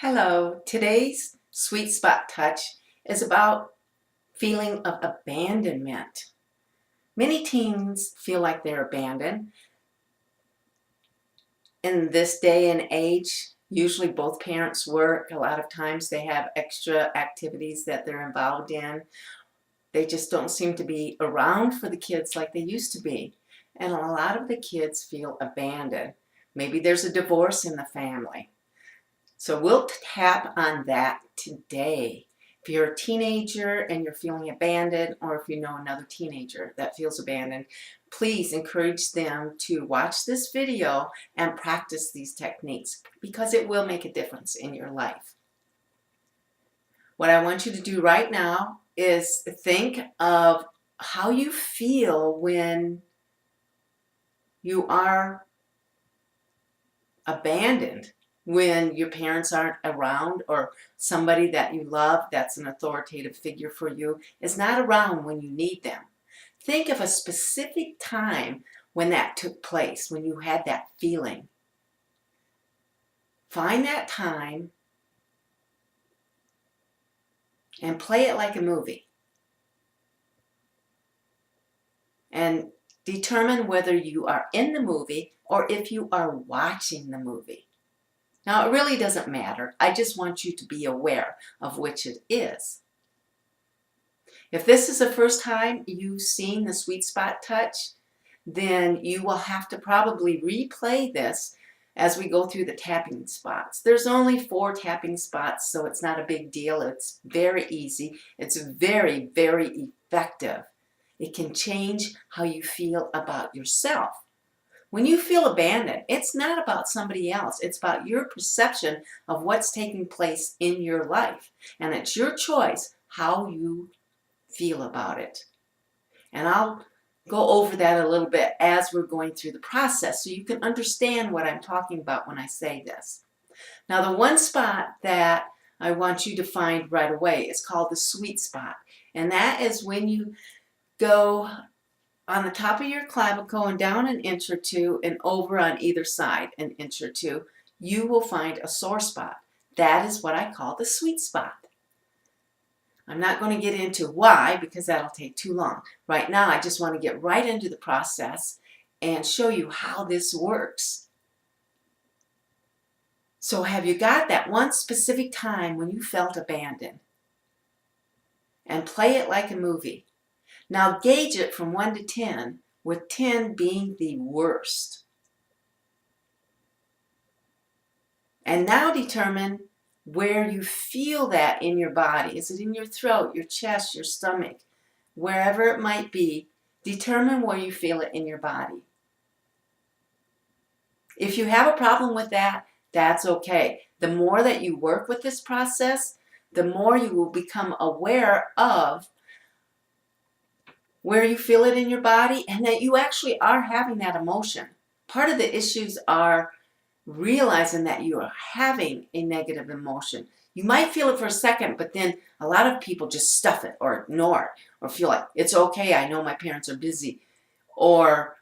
Hello, today's sweet spot touch is about feeling of abandonment. Many teens feel like they're abandoned. In this day and age, usually both parents work. A lot of times they have extra activities that they're involved in. They just don't seem to be around for the kids like they used to be. And a lot of the kids feel abandoned. Maybe there's a divorce in the family. So we'll tap on that today. If you're a teenager and you're feeling abandoned, or if you know another teenager that feels abandoned, please encourage them to watch this video and practice these techniques because it will make a difference in your life. What I want you to do right now is think of how you feel when you are abandoned, when your parents aren't around or somebody that you love that's an authoritative figure for you is not around when you need them. Think of a specific time when that took place, when you had that feeling. Find that time and play it like a movie. And determine whether you are in the movie or if you are watching the movie. Now, it really doesn't matter. I just want you to be aware of which it is. If this is the first time you've seen the sweet spot touch, then you will have to probably replay this as we go through the tapping spots. There's only 4 tapping spots, so it's not a big deal. It's very easy. It's very, very effective. It can change how you feel about yourself. When you feel abandoned, it's not about somebody else. It's about your perception of what's taking place in your life. And it's your choice how you feel about it. And I'll go over that a little bit as we're going through the process so you can understand what I'm talking about when I say this. Now, the one spot that I want you to find right away is called the sweet spot. And that is when you go on the top of your clavicle and down an inch or two and over on either side an inch or two, you will find a sore spot. That is what I call the sweet spot. I'm not going to get into why because that'll take too long. Right now, I just want to get right into the process and show you how this works. So have you got that one specific time when you felt abandoned? And play it like a movie. Now gauge it from 1 to 10, with 10 being the worst. And now determine where you feel that in your body. Is it in your throat, your chest, your stomach? Wherever it might be, determine where you feel it in your body. If you have a problem with that, that's okay. The more that you work with this process, the more you will become aware of where you feel it in your body and that you actually are having that emotion. Part of the issues are realizing that you are having a negative emotion. You might feel it for a second, but then a lot of people just stuff it or ignore it or feel like it's okay, I know my parents are busy, or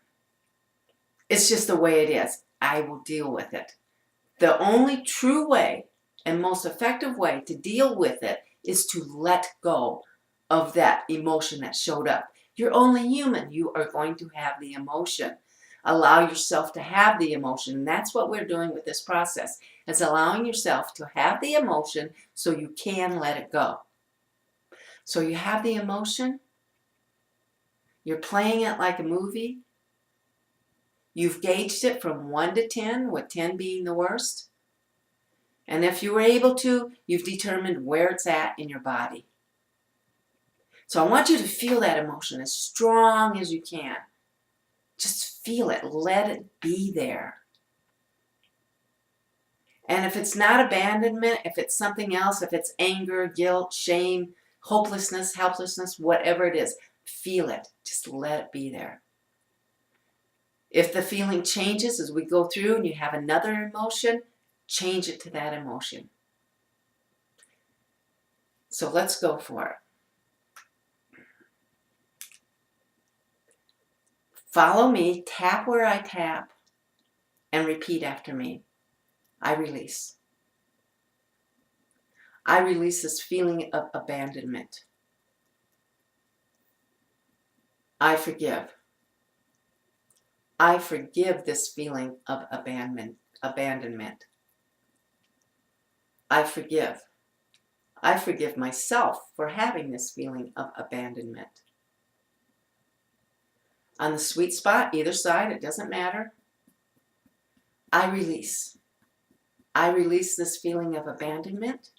it's just the way it is. I will deal with it. The only true way and most effective way to deal with it is to let go of that emotion that showed up. You're only human. You are going to have the emotion. Allow yourself to have the emotion. And that's what we're doing with this process. It's allowing yourself to have the emotion so you can let it go. So you have the emotion. You're playing it like a movie. You've gauged it from 1 to 10, with 10 being the worst. And if you were able to, you've determined where it's at in your body. So I want you to feel that emotion as strong as you can. Just feel it. Let it be there. And if it's not abandonment, if it's something else, if it's anger, guilt, shame, hopelessness, helplessness, whatever it is, feel it. Just let it be there. If the feeling changes as we go through and you have another emotion, change it to that emotion. So let's go for it. Follow me, tap where I tap, and repeat after me. I release. I release this feeling of abandonment. I forgive. I forgive this feeling of abandonment. I forgive. I forgive myself for having this feeling of abandonment. On the sweet spot, either side, it doesn't matter. I release. I release this feeling of abandonment,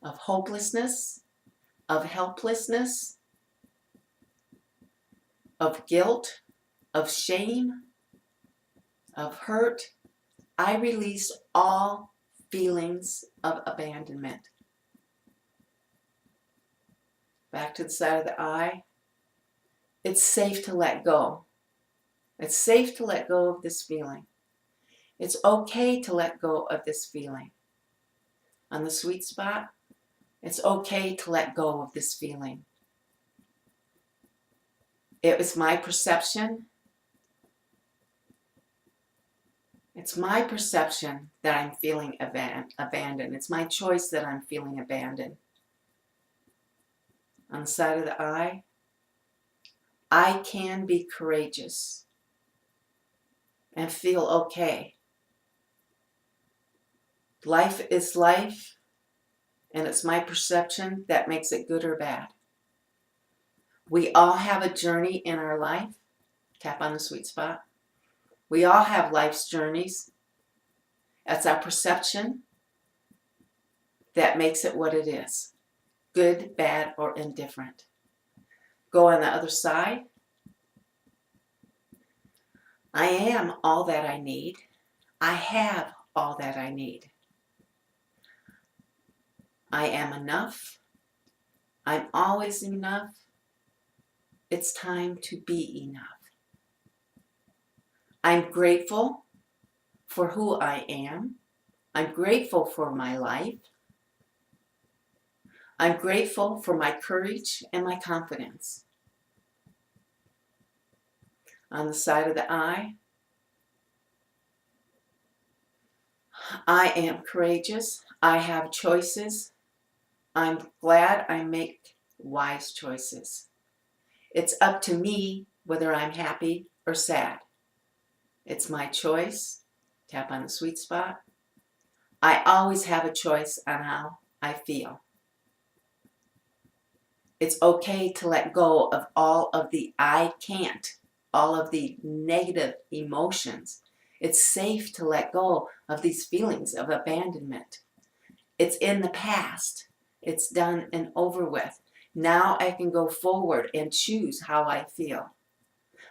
of hopelessness, of helplessness, of guilt, of shame, of hurt. I release all feelings of abandonment. Back to the side of the eye. It's safe to let go. It's safe to let go of this feeling. It's okay to let go of this feeling. On the sweet spot, it's okay to let go of this feeling. It was my perception. It's my perception that I'm feeling abandoned. It's my choice that I'm feeling abandoned. On the side of the eye, I can be courageous and feel okay. Life is life, and it's my perception that makes it good or bad. We all have a journey in our life. Tap on the sweet spot. We all have life's journeys. That's our perception that makes it what it is. Good, bad, or indifferent. Go on the other side. I am all that I need. I have all that I need. I am enough. I'm always enough. It's time to be enough. I'm grateful for who I am. I'm grateful for my life. I'm grateful for my courage and my confidence. On the side of the eye, I am courageous. I have choices. I'm glad I make wise choices. It's up to me whether I'm happy or sad. It's my choice. Tap on the sweet spot. I always have a choice on how I feel. It's okay to let go of all of the I can't, all of the negative emotions. It's safe to let go of these feelings of abandonment. It's in the past. It's done and over with. Now I can go forward and choose how I feel.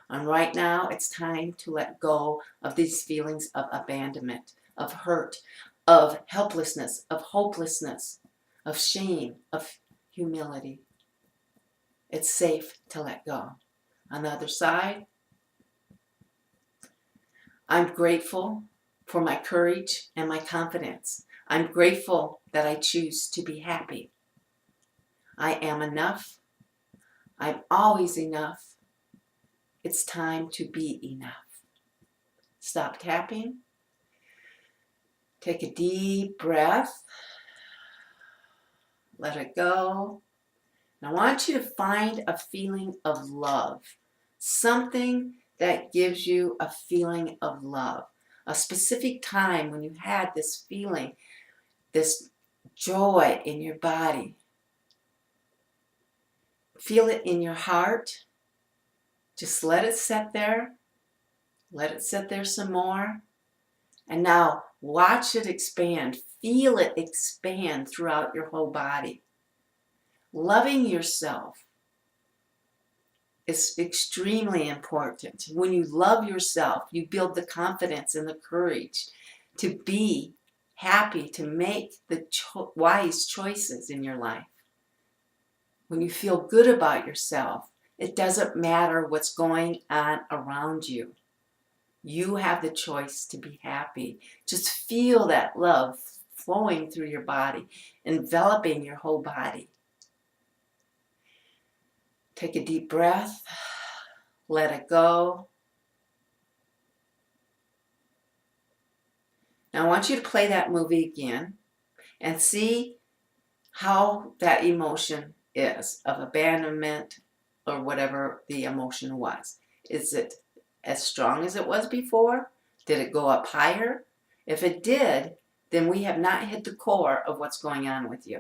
And right now, it's time to let go of these feelings of abandonment, of hurt, of helplessness, of hopelessness, of shame, of humility. It's safe to let go. On the other side, I'm grateful for my courage and my confidence. I'm grateful that I choose to be happy. I am enough. I'm always enough. It's time to be enough. Stop tapping. Take a deep breath. Let it go. And I want you to find a feeling of love. Something that gives you a feeling of love. A specific time when you had this feeling, this joy in your body. Feel it in your heart. Just let it sit there. Let it sit there some more. And now watch it expand. Feel it expand throughout your whole body. Loving yourself is extremely important. When you love yourself, you build the confidence and the courage to be happy, to make the wise choices in your life. When you feel good about yourself, it doesn't matter what's going on around you. You have the choice to be happy. Just feel that love flowing through your body, enveloping your whole body. Take a deep breath. Let it go. Now I want you to play that movie again and see how that emotion is of abandonment or whatever the emotion was. Is it as strong as it was before? Did it go up higher? If it did, then we have not hit the core of what's going on with you.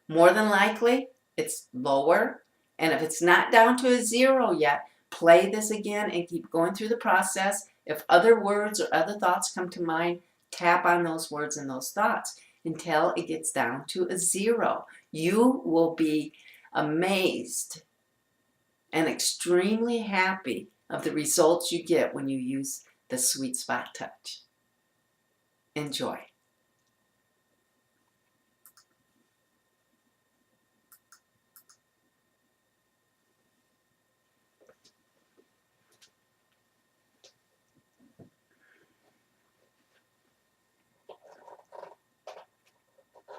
More than likely, it's lower. And if it's not down to a 0 yet, play this again and keep going through the process. If other words or other thoughts come to mind, tap on those words and those thoughts until it gets down to a 0. You will be amazed and extremely happy of the results you get when you use the sweet spot touch. Enjoy.